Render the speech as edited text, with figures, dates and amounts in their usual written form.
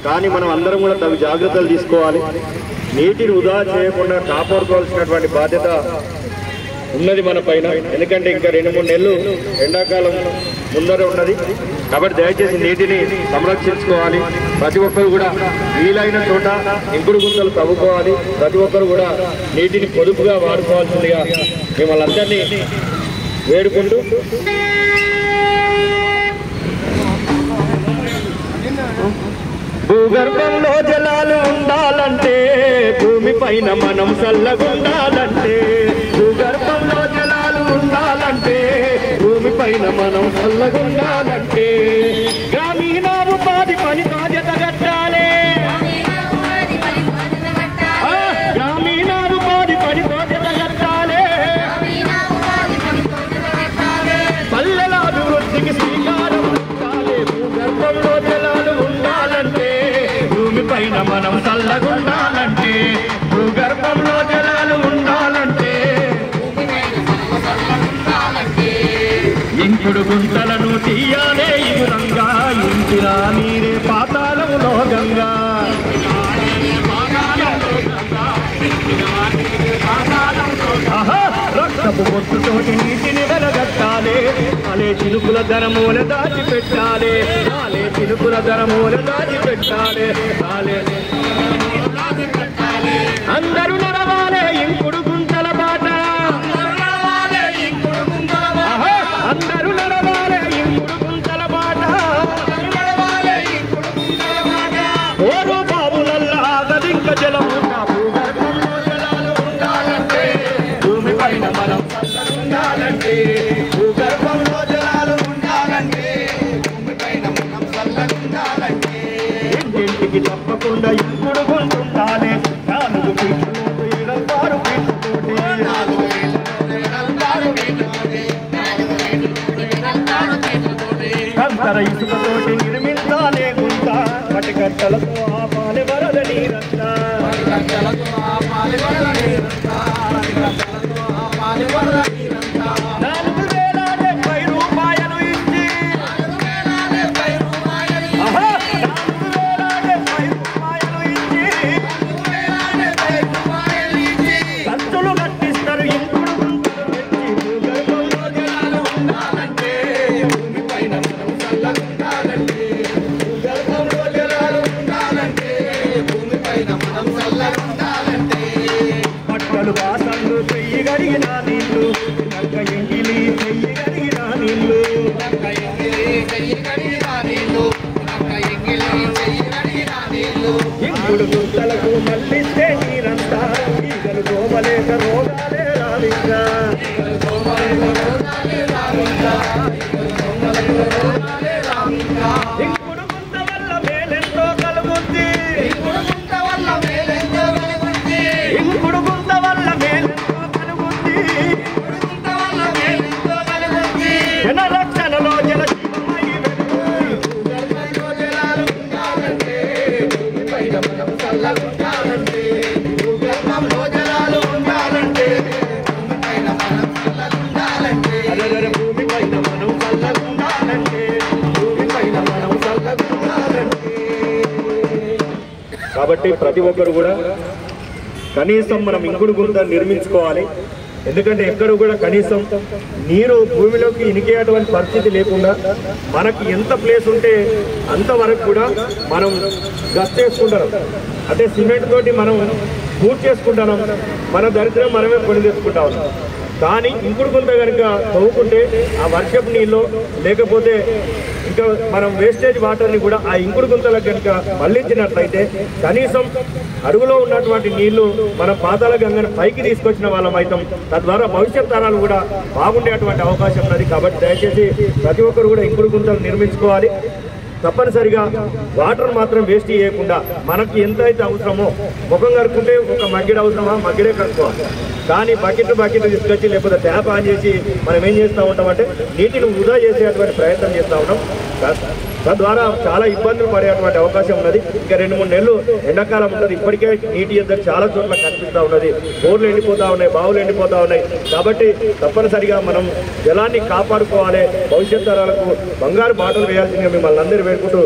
కానీ మనం అందరం కూడా తగు జాగ్రత్తలు తీసుకోవాలి. నీటిని వృధా చేయకుండా కాపాడుకోవాల్సినటువంటి బాధ్యత ఉన్నది మన పైన. ఎందుకంటే ఇంకా 2-3 నెలలు ఎండాకాలం ముందర ఉన్నది కాబట్టి దయచేసి నీటిని సంరక్షించుకోవాలి. ప్రతి ఒక్కరు కూడా వీలైన చోట ఇంకుడు గుంతలు తవ్వుకోవాలి. ప్రతి ఒక్కరు కూడా నీటిని పొదుపుగా వాడుకోవాల్సిందిగా మిమ్మల్ని అందరినీ వేడుకుంటూ భూగర్భంలో జలాలు ఉండాలంటే భూమి పైన మనం చల్లగుండాలంటే భూగర్భంలో జలాలు ఉండాలంటే భూమి పైన మనం చల్లగుండాలంటే గ్రామీణాభివృద్ధి పని బాధ్యత కట్టాలి. గ్రామీణాభివృద్ధి పని బాధ్యత కట్టాలి. పల్లెల అభివృద్ధికి శ్రీకారం చుట్టాలి. భూగర్భంలో జలాలు ఉండాలంటే భూమి పైన మనం చల్లగుండాలంటే భూగర్భంలో జలాలు ఉండాలంటే ఇంకుడు గుంతలను తీయాలే ఇగురంగా ఇంటిరా నీరే పాతాళములో గంగా రక్తపు బొట్టుతోటి నీటిని వెలగట్టాలి. అలే చిలుకుల ధనమూల దాచిపెట్టాలి. అలే చిలుకుల ధనమూల దాచిపెట్టాలి. అందరూ నడవాలే ఇంకుడు గుంతల బాట. అందరూ నడవాలే ఇంకుడు గుంతల బాట. ఓరు బాబులల్లా గదింక జలము భూగర్భంలో జలాలు ఉండాలంటే భూమి పైన మనం చల్లగుండాలంటే భూగర్భంలో జలాలు ఉండాలంటే భూమి పైన మనం చల్లగుండాలంటే ఇంటింటికి తప్పకుండా ఇంకుడు గుంతుండాలి. 4 ఫీట్లు 6 ఫీట్లతోటి కంకర ఇసుకతోటి నిర్మించాలే గుంత. పటికట్టలతో ఆపాలి వరద నీరంతా. 4,070 రూపాయలు ఇచ్చి 4,070 రూపాయలు ఇచ్చి ఖర్చులు కట్టిస్తారు ఇంకుడు గుంతలు పెంచి. భూగర్భంలో జలాలు ఉండాలంటే భూమి పైన మనం చల్లగుండాలంటే భూగర్భంలో జలాలు ఉండాలంటే భూమి పైన మనం చల్లగుండాలంటే బట్టలు వాసనలు చెయ్యి గడిగిన నీళ్లు నక్క ఎంగిలి చెయ్యి గడిగిన నీళ్లు ఇంకుడు గుంతలకు మళ్ళిస్తే నీరంతా ఈగలు దోమలేక రోగాలే రావింకా. ఇంకుడు గుంత వల్ల మేలెంతో కలుగుద్ది. ఇంకుడు గుంత వల్ల మేలెంతో కలుగుద్ది. జన రక్షణలో జల జీవమై భూగర్భంలో జలాలు ఉండాలంటే భూమి పైన మనం చల్లగుండాలంటే భూగర్భంలో జలాలు ఉండాలంటే భూమి పైన మనం చల్లగుండాలంటే భూమి పైన మనం చల్లగుండాలంటే భూమి పైన మనం చల్లగుండాలంటే. కాబట్టి ప్రతి ఒక్కరు కూడా కనీసం మనం ఇంకుడు గుంత నిర్మించుకోవాలి. ఎందుకంటే ఎక్కడ కూడా కనీసం నీరు భూమిలోకి ఇనికేటువంటి పరిస్థితి లేకుండా మనకి ఎంత ప్లేస్ ఉంటే అంతవరకు కూడా మనం గస్తేసుకుంటాం. అంటే సిమెంట్ తోటి మనం పూర్తి చేసుకుంటున్నాం. మన దరిద్రం మనమే కొని తెచ్చుకుంటా ఉన్నాం. కానీ ఇంకుడు గుంత కనుక తవ్వుకుంటే ఆ వర్షపు నీళ్ళు లేకపోతే ఇంకా మనం వేస్టేజ్ వాటర్ని కూడా ఆ ఇంకుడు గుంతలకు కనుక మళ్లించినట్లయితే కనీసం అడుగులో ఉన్నటువంటి నీళ్లు మన పాతాళ గంగను పైకి తీసుకొచ్చిన వాళ్ళం అవుతాం. తద్వారా భవిష్యత్ తరాలు కూడా బాగుండేటువంటి అవకాశం ఉన్నది. కాబట్టి దయచేసి ప్రతి ఒక్కరు కూడా ఇంకుడు గుంతలు నిర్మించుకోవాలి. తప్పనిసరిగా వాటర్ మాత్రం వేస్ట్ చేయకుండా మనకి ఎంత అయితే అవసరమో ముఖం కడుక్కుంటే ఒక మగ్గిడ అవసరమా మగ్గిడే కడుక్కోవాలి. కానీ బకెట్ తీసుకొచ్చి లేకపోతే ట్యాప్ ఆన్ చేసి మనం ఏం చేస్తూ ఉంటామంటే నీటిని వృధా చేసేటువంటి ప్రయత్నం చేస్తూ ఉంటాం. తద్వారా చాలా ఇబ్బందులు పడేటువంటి అవకాశం ఉన్నది. ఇంకా 2-3 నెలలు ఎండాకాలం ఉంటుంది. ఇప్పటికే నీటి ఎద్దడి చాలా చోట్ల కనిపిస్తూ ఉన్నది. బోర్లు ఎండిపోతూ ఉన్నాయి, బావులు ఎండిపోతూ ఉన్నాయి. కాబట్టి తప్పనిసరిగా మనం జలాన్ని కాపాడుకోవాలి. భవిష్యత్ తరాలకు బంగారు బాటలు వేయాల్సిందిగా మిమ్మల్ని అందరూ వేడుకుంటూ